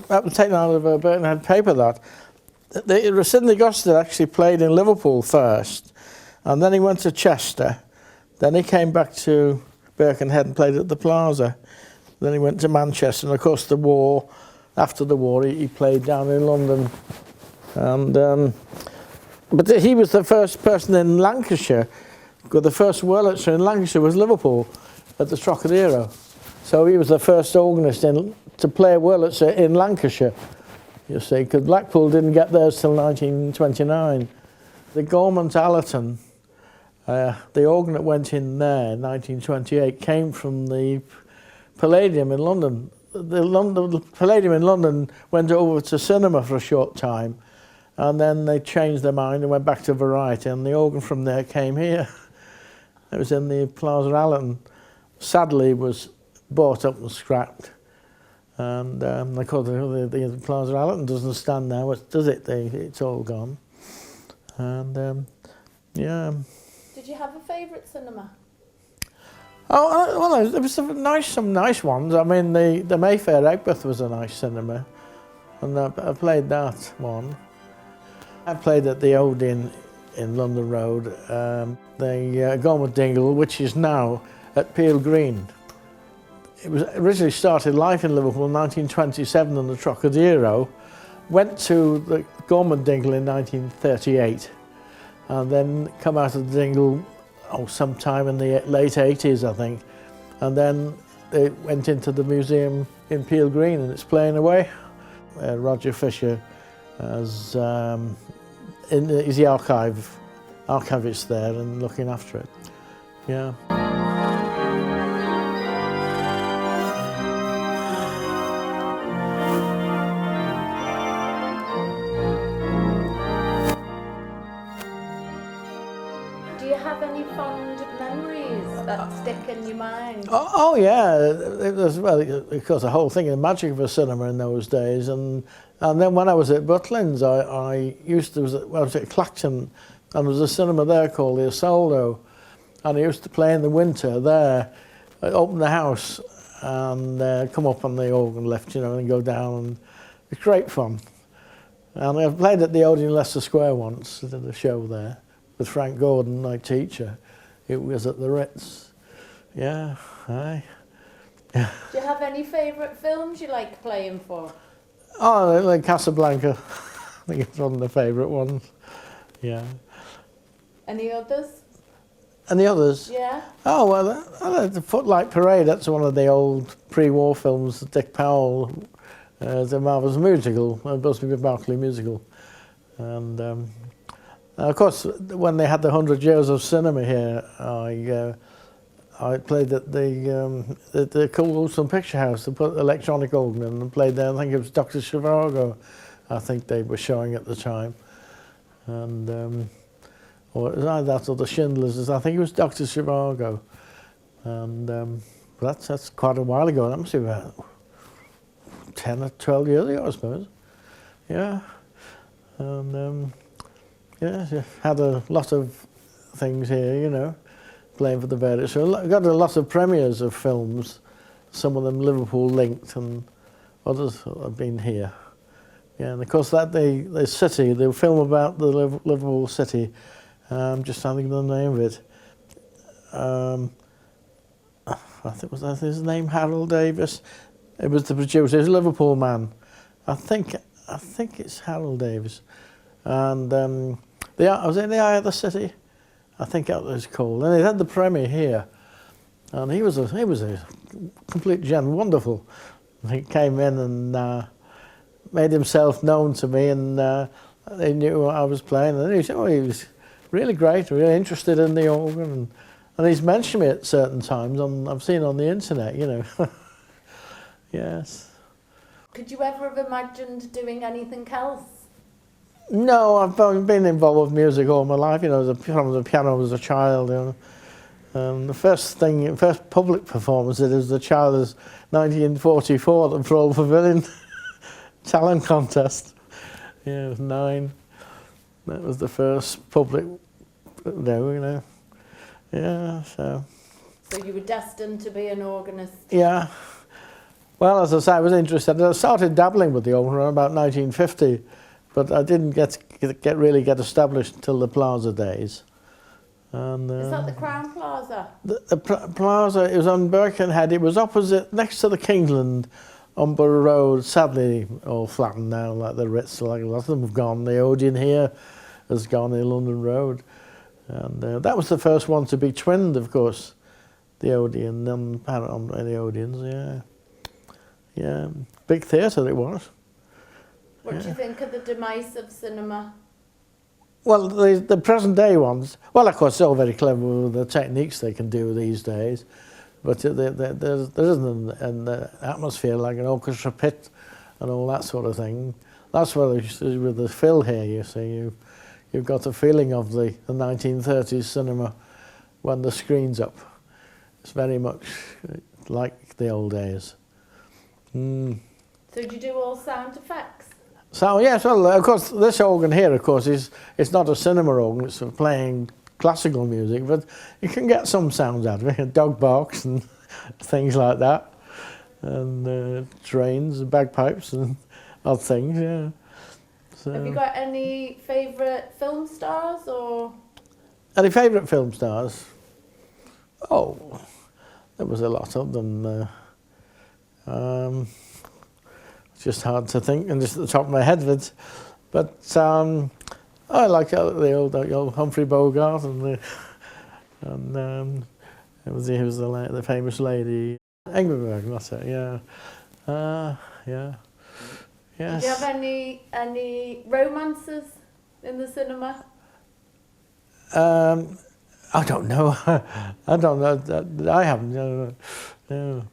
that was taken out of a Birkenhead paper, that. Sidney Gosted actually played in Liverpool first, and then he went to Chester. Then he came back to Birkenhead and played at the Plaza. Then he went to Manchester, and of course after the war, he played down in London. And but he was the first person in Lancashire, because the first Wurlitzer in Lancashire was Liverpool at the Trocadero. So he was the first organist to play Wurlitzer in Lancashire, you see, because Blackpool didn't get theirs till 1929. The Gormont Allerton, the organ that went in there in 1928, came from the Palladium in London. The Palladium in London went over to cinema for a short time, and then they changed their mind and went back to variety, and the organ from there came here. It was in the Plaza Allerton. Sadly, it was bought up and scrapped. And of course, the Plaza Allerton doesn't stand now, does it? It's all gone. And yeah. Did you have a favourite cinema? Oh, well, there was some nice ones. I mean, the Mayfair Aigburth was a nice cinema, and I played that one. I played at the Old Inn in London Road, the Gormont Dingle, which is now at Peel Green. It was originally started life in Liverpool in 1927 on the Trocadero, went to the Gormont Dingle in 1938, and then come out of the Dingle sometime in the late 80s, I think. And then they went into the museum in Peel Green, and it's playing away. Roger Fisher is the archivist there and looking after it. Yeah. Do you have any fond memories that stick in your mind? Oh yeah, it was, well, of course, the whole thing, the magic of a cinema in those days, and then when I was at Butlins, I was at Clacton, and there was a cinema there called the Isoldo, and I used to play in the winter there. I'd open the house and come up on the organ lift, you know, and go down, and it's great fun. And I played at the Odeon Leicester Square once, did a show there with Frank Gordon, my teacher. It was at the Ritz. Yeah, aye. Do you have any favourite films you like playing for? Oh, like Casablanca. I think it's one of the favourite ones. Yeah. Any others? And the others? Yeah. Oh, well, the Footlight Parade, that's one of the old pre-war films, Dick Powell, the Marvelous musical, Busby Berkeley musical. And of course, when they had the 100 Years of Cinema here, I played at the Coulson Picture House. They put electronic organ in and played there. I think it was Dr. Zhivago, I think they were showing at the time. And or it was either that or the Schindlers. I think it was Dr. Zhivago. And that's quite a while ago. That must be about 10 or 12 years ago, I suppose. Yeah. And yeah, had a lot of things here, you know, playing for the various. So I got a lot of premieres of films, some of them Liverpool linked, and others have been here. Yeah, and of course that the city, the film about the Liverpool city, just trying to think of the name of it. I think was that his name, Harold Davis. It was the producer, he's a Liverpool man. I think it's Harold Davis. And was it The Eye of the City? I think that was called. And they had the premiere here, and he was a complete gem, wonderful. He came in and made himself known to me, and they knew what I was playing. And he said, "Oh, he was really great, really interested in the organ." And he's mentioned me at certain times. I've seen on the internet, you know. Yes. Could you ever have imagined doing anything else? No, I've been involved with music all my life. You know, from the piano as a child. You know, the first public performance I did as a child was 1944 at the Pearl Pavilion talent contest. Yeah, I was 9. That was the first public. You know. Yeah, so. So you were destined to be an organist. Yeah. Well, as I say, I was interested. I started dabbling with the organ around about 1950, but I didn't really get established until the Plaza days. And, Is that the Crown Plaza? The Plaza, it was on Birkenhead. It was opposite, next to the Kingsland, on Borough Road. Sadly, all flattened now, like the Ritz. Like a lot of them have gone. The Odeon here has gone in London Road. And that was the first one to be twinned, of course. The Odeon, on the Odeons, yeah. Yeah, big theatre it was. What do you think of the demise of cinema? Well, the present day ones, well, of course, they're all very clever with the techniques they can do these days, but there isn't an atmosphere like an orchestra pit and all that sort of thing. That's what with the fill here, you see, you've got the feeling of the 1930s cinema when the screen's up. It's very much like the old days. Mm. So do you do all sound effects? So yes, well, of course, this organ here, of course, it's not a cinema organ. It's for playing classical music, but you can get some sounds out of it. Dog barks and things like that, and trains and bagpipes and odd things. Yeah. So, have you got any favourite film stars or? Any favourite film stars? Oh, there was a lot of them. It's just hard to think, and just at the top of my head, but I like the old Humphrey Bogart and it was the famous lady Engelberg. That's it. Yeah, yeah. Yes. Do you have any romances in the cinema? I don't know. I don't know. I haven't. No.